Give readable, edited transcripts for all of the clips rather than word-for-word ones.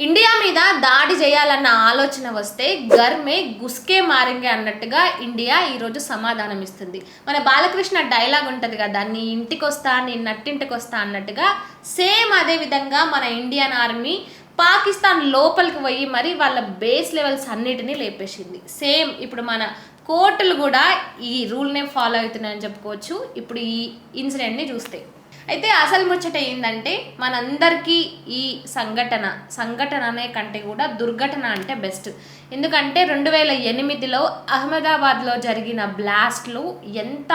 India మీద దాడి చేయాలన్న ఆలోచన వస్తే గర్మే గుస్కే మారింగే అన్నట్టుగా ఇండియా ఈరోజు సమాధానం ఇస్తుంది. మన బాలకృష్ణ డైలాగ్ ఉంటుంది కదా, నీ ఇంటికి వస్తా నీ నట్టింటికి వస్తా అన్నట్టుగా సేమ్ అదే విధంగా మన ఇండియన్ ఆర్మీ పాకిస్తాన్ లోపలికి పోయి మరి వాళ్ళ బేస్ లెవెల్స్ అన్నిటినీ లేపేసింది. సేమ్ ఇప్పుడు మన కోర్టులు కూడా ఈ రూల్నే ఫాలో అవుతున్నాయని చెప్పుకోవచ్చు ఇప్పుడు ఈ ఇన్సిడెంట్ని చూస్తే. అయితే అసలు ముచ్చట ఏంటంటే మనందరికీ ఈ సంఘటన అనే కంటే కూడా దుర్ఘటన అంటే బెస్ట్. ఎందుకంటే 2008లో అహ్మదాబాద్లో జరిగిన బ్లాస్ట్లు ఎంత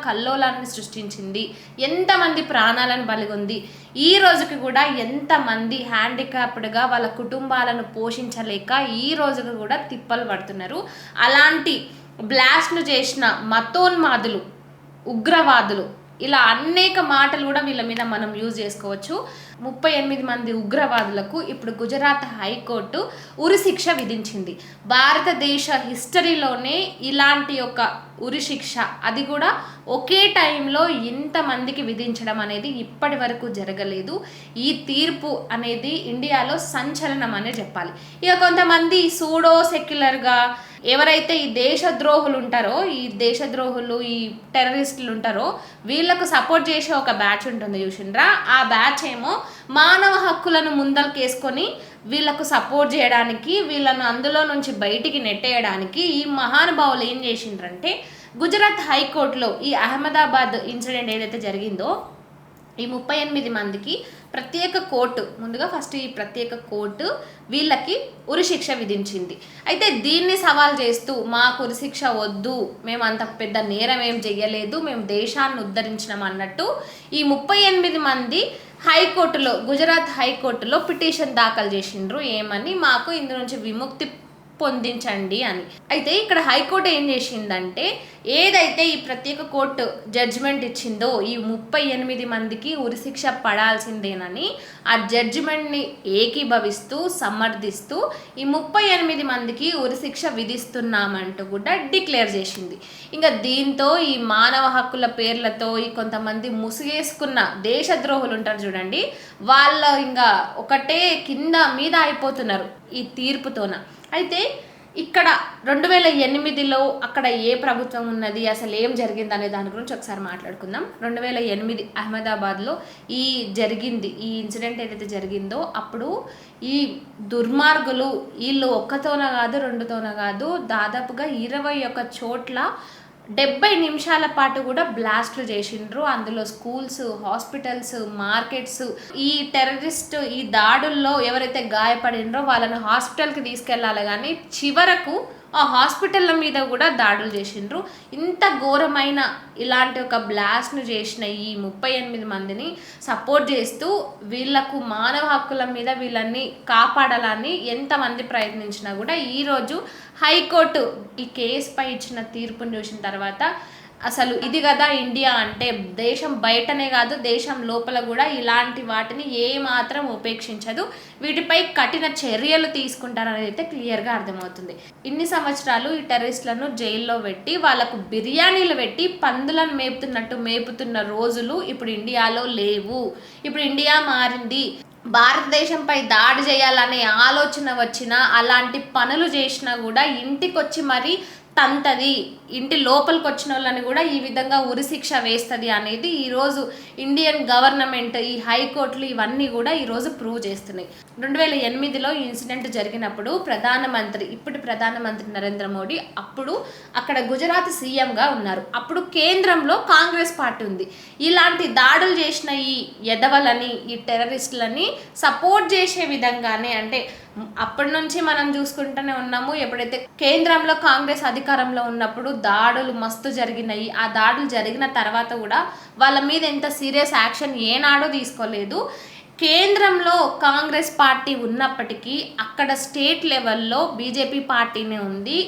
కల్లోలాన్ని సృష్టించింది, ఎంతమంది ప్రాణాలను బలిగొంది. ఈ రోజుకి కూడా ఎంతమంది హ్యాండిక్యాప్డ్గా వాళ్ళ కుటుంబాలను పోషించలేక ఈ రోజుకి కూడా తిప్పలు పడుతున్నారు. అలాంటి బ్లాస్ట్ను చేసిన మతోన్మాదులు, ఉగ్రవాదులు, ఇలా అనేక మాటలు కూడా వీళ్ళ మీద మనం యూజ్ చేసుకోవచ్చు. 38 మంది ఉగ్రవాదులకు ఇప్పుడు గుజరాత్ హైకోర్టు ఉరిశిక్ష విధించింది. భారతదేశ హిస్టరీలోనే ఇలాంటి ఒక ఉరిశిక్ష, అది కూడా ఒకే టైంలో ఇంతమందికి విధించడం అనేది ఇప్పటి వరకు జరగలేదు. ఈ తీర్పు అనేది ఇండియాలో సంచలనం అనే చెప్పాలి. ఇక కొంతమంది సూడో సెక్యులర్గా ఎవరైతే ఈ దేశద్రోహులు ఉంటారో, ఈ టెర్రరిస్టులు ఉంటారో వీళ్ళకు సపోర్ట్ చేసే ఒక బ్యాచ్ ఉంటుంది చూసిండ్రా, ఆ బ్యాచ్ ఏమో మానవ హక్కులను ముందలకేసుకొని వీళ్ళకు సపోర్ట్ చేయడానికి, వీళ్ళను అందులో నుంచి బయటికి నెట్టేయడానికి ఈ మహానుభావులు ఏం చేసిండ్రంటే గుజరాత్ హైకోర్టులో ఈ అహ్మదాబాద్ ఇన్సిడెంట్ ఏదైతే జరిగిందో ఈ 38 మందికి ప్రత్యేక కోర్టు, ముందుగా ఫస్ట్ ఈ ప్రత్యేక కోర్టు వీళ్ళకి ఉరిశిక్ష విధించింది. అయితే దీన్ని సవాల్ చేస్తూ మాకు ఉరిశిక్ష వద్దు, మేము అంత పెద్ద నేరం ఏం చెయ్యలేదు, మేము దేశాన్ని ఉద్ధరించినాం అన్నట్టు ఈ 38 మంది హైకోర్టులో, గుజరాత్ హైకోర్టులో పిటిషన్ దాఖలు చేసిండ్రు. ఏమని, మాకు ఇందు నుంచి విముక్తి పొందించండి అని. అయితే ఇక్కడ హైకోర్టు ఏం చేసిందంటే ఏదైతే ఈ ప్రత్యేక కోర్టు జడ్జిమెంట్ ఇచ్చిందో ఈ 38 మందికి ఉరిశిక్ష పడాల్సిందేనని ఆ జడ్జిమెంట్ని ఏకీభవిస్తూ సమర్థిస్తూ ఈ 38 మందికి ఉరిశిక్ష విధిస్తున్నామంటూ కూడా డిక్లేర్ చేసింది. ఇంకా దీంతో ఈ మానవ హక్కుల పేర్లతో ఈ కొంతమంది ముసుగేసుకున్న దేశద్రోహులు ఉంటారు చూడండి, వాళ్ళ ఇంకా ఒకటే కింద మీద అయిపోతున్నారు ఈ తీర్పుతోన. అయితే ఇక్కడ 2008లో అక్కడ ఏ ప్రభుత్వం ఉన్నది, అసలు ఏం జరిగింది అనే దాని గురించి ఒకసారి మాట్లాడుకుందాం. 2008 అహ్మదాబాద్లో ఈ ఇన్సిడెంట్ ఏదైతే జరిగిందో అప్పుడు ఈ దుర్మార్గులు వీళ్ళు ఒక్కతోన కాదు, రెండుతోన కాదు, దాదాపుగా 21 చోట్ల 70 నిమిషాల పాటు కూడా బ్లాస్ట్లు చేసిండ్రు. అందులో స్కూల్స్, హాస్పిటల్స్, మార్కెట్స్, ఈ టెర్రరిస్ట్ ఈ దాడుల్లో ఎవరైతే గాయపడినరో వాళ్ళని హాస్పిటల్కి తీసుకెళ్ళాలి, కానీ చివరకు ఆ హాస్పిటల్ల మీద కూడా దాడులు చేసిండ్రు. ఇంత ఘోరమైన ఇలాంటి ఒక బ్లాస్ట్ను చేసిన ఈ 38 మందిని సపోర్ట్ చేస్తూ వీళ్లకు మానవ హక్కుల మీద వీళ్ళని కాపాడాలని ఎంతమంది ప్రయత్నించినా కూడా ఈరోజు హైకోర్టు ఈ కేసుపై ఇచ్చిన తీర్పును చూసిన తర్వాత అసలు ఇది కదా ఇండియా అంటే, దేశం బయటనే కాదు దేశం లోపల కూడా ఇలాంటి వాటిని ఏమాత్రం ఉపేక్షించదు, వీటిపై కఠిన చర్యలు తీసుకుంటారనేది అయితే క్లియర్గా అర్థమవుతుంది. ఇన్ని సంవత్సరాలు ఈ టెర్రరిస్టులను జైల్లో పెట్టి వాళ్ళకు బిర్యానీలు పెట్టి పందులను మేపుతున్నట్టు మేపుతున్న రోజులు ఇప్పుడు ఇండియాలో లేవు. ఇప్పుడు ఇండియా మారింది. భారతదేశంపై దాడి చేయాలనే ఆలోచన వచ్చినా, అలాంటి పనులు చేసినా కూడా ఇంటికి వచ్చి మరీ తంతది, ఇంటి లోపలికి వచ్చిన వాళ్ళని కూడా ఈ విధంగా ఉరిశిక్ష వేస్తుంది అనేది ఈరోజు ఇండియన్ గవర్నమెంట్, ఈ హైకోర్టులు ఇవన్నీ కూడా ఈరోజు ప్రూవ్ చేస్తున్నాయి. 2008లో ఈ ఇన్సిడెంట్ జరిగినప్పుడు ఇప్పటి ప్రధానమంత్రి నరేంద్ర మోడీ అప్పుడు అక్కడ గుజరాత్ సీఎంగా ఉన్నారు. అప్పుడు కేంద్రంలో కాంగ్రెస్ పార్టీ ఉంది. ఇలాంటి దాడులు చేసిన ఈ ఎదవలని, ఈ టెర్రరిస్టులని సపోర్ట్ చేసే విధంగానే, అంటే అప్పటి నుంచి మనం చూసుకుంటూనే ఉన్నాము, ఎప్పుడైతే కేంద్రంలో కాంగ్రెస్ అధికారంలో ఉన్నప్పుడు దాడులు మస్తు జరిగినాయి. ఆ దాడులు జరిగిన తర్వాత కూడా వాళ్ళ మీద ఎంత సీరియస్ యాక్షన్ ఏనాడో తీసుకోలేదు. కేంద్రంలో కాంగ్రెస్ పార్టీ ఉన్నప్పటికీ అక్కడ స్టేట్ లెవెల్లో బీజేపీ పార్టీనే ఉంది.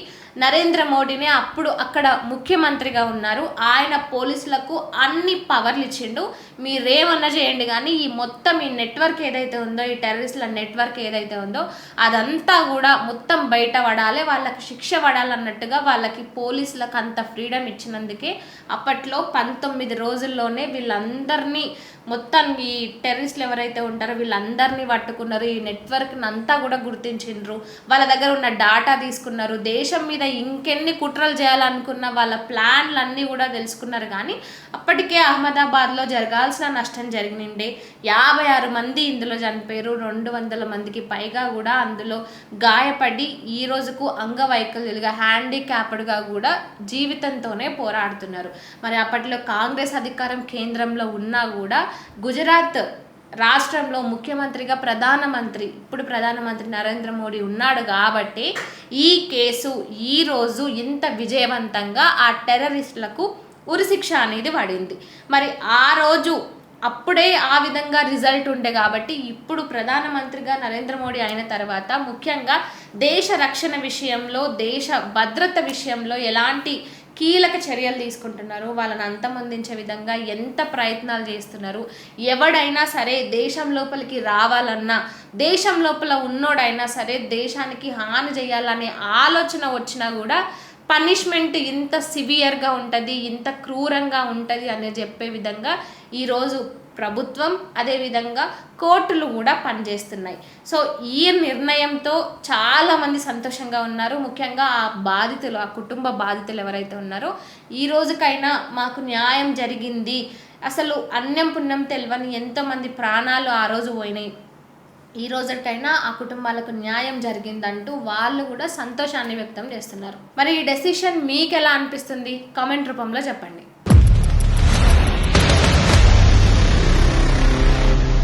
నరేంద్ర మోడీనే అప్పుడు అక్కడ ముఖ్యమంత్రిగా ఉన్నారు. ఆయన పోలీసులకు అన్ని పవర్లు ఇచ్చిండు. మీరేమన్నా చేయండి కానీ ఈ మొత్తం ఈ నెట్వర్క్ ఏదైతే ఉందో, ఈ టెర్రరిస్టుల నెట్వర్క్ ఏదైతే ఉందో అదంతా కూడా మొత్తం బయట పడాలి, వాళ్ళకి శిక్ష పడాలన్నట్టుగా వాళ్ళకి పోలీసులకు అంత ఫ్రీడమ్ ఇచ్చినందుకే అప్పట్లో 19 రోజుల్లోనే వీళ్ళందరినీ మొత్తం ఈ టెర్రరిస్టులు ఎవరైతే ఉంటారో వీళ్ళందరినీ పట్టుకున్నారు. ఈ నెట్వర్క్ని అంతా కూడా గుర్తించిండ్రు. వాళ్ళ దగ్గర ఉన్న డాటా తీసుకున్నారు. దేశం మీద ఇంకెన్ని కుట్రలు చేయాలనుకున్న వాళ్ళ ప్లాన్లు అన్నీ కూడా తెలుసుకున్నారు. కానీ అప్పటికే అహ్మదాబాద్లో జరగాల్సిన నష్టం జరిగినండే. 56 మంది ఇందులో చనిపోయారు. 200 మందికి పైగా కూడా అందులో గాయపడి ఈ రోజుకు అంగవైకల్యులుగా హ్యాండిక్యాప్డ్గా కూడా జీవితంతోనే పోరాడుతున్నారు. మరి అప్పట్లో కాంగ్రెస్ అధికారం కేంద్రంలో ఉన్నా కూడా గుజరాత్ రాష్ట్రంలో ముఖ్యమంత్రిగా ఇప్పుడు ప్రధానమంత్రి నరేంద్ర మోడీ ఉన్నాడు కాబట్టి ఈ కేసు ఈరోజు ఇంత విజయవంతంగా ఆ టెర్రరిస్టులకు ఉరిశిక్ష అనేది పడింది. మరి ఆ రోజు అప్పుడే ఆ విధంగా రిజల్ట్ ఉండే కాబట్టి ఇప్పుడు ప్రధానమంత్రిగా నరేంద్ర మోడీ అయిన తర్వాత ముఖ్యంగా దేశ రక్షణ విషయంలో, దేశ భద్రత విషయంలో ఎలాంటి కీలక చర్యలు తీసుకుంటున్నారు, వాళ్ళని అంతమొందించే విధంగా ఎంత ప్రయత్నాలు చేస్తున్నారు. ఎవడైనా సరే దేశం లోపలికి రావాలన్నా, దేశం లోపల ఉన్నోడైనా సరే దేశానికి హాని చేయాలనే ఆలోచన వచ్చినా కూడా పనిష్మెంట్ ఇంత సివియర్గా ఉంటుంది, ఇంత క్రూరంగా ఉంటుంది అని చెప్పే విధంగా ఈరోజు ప్రభుత్వం అదేవిధంగా కోర్టులు కూడా పనిచేస్తున్నాయి. సో ఈ నిర్ణయంతో చాలామంది సంతోషంగా ఉన్నారు. ముఖ్యంగా ఆ కుటుంబ బాధితులు ఎవరైతే ఉన్నారో ఈ రోజుకైనా మాకు న్యాయం జరిగింది, అసలు అన్నం పుణ్యం తెలియని ఎంతోమంది ప్రాణాలు ఆ రోజు పోయినాయి, ఈ రోజుకైనా ఆ కుటుంబాలకు న్యాయం జరిగిందంటూ వాళ్ళు కూడా సంతోషాన్ని వ్యక్తం చేస్తున్నారు. మరి ఈ డెసిషన్ మీకు ఎలా అనిపిస్తుంది? కామెంట్ రూపంలో చెప్పండి.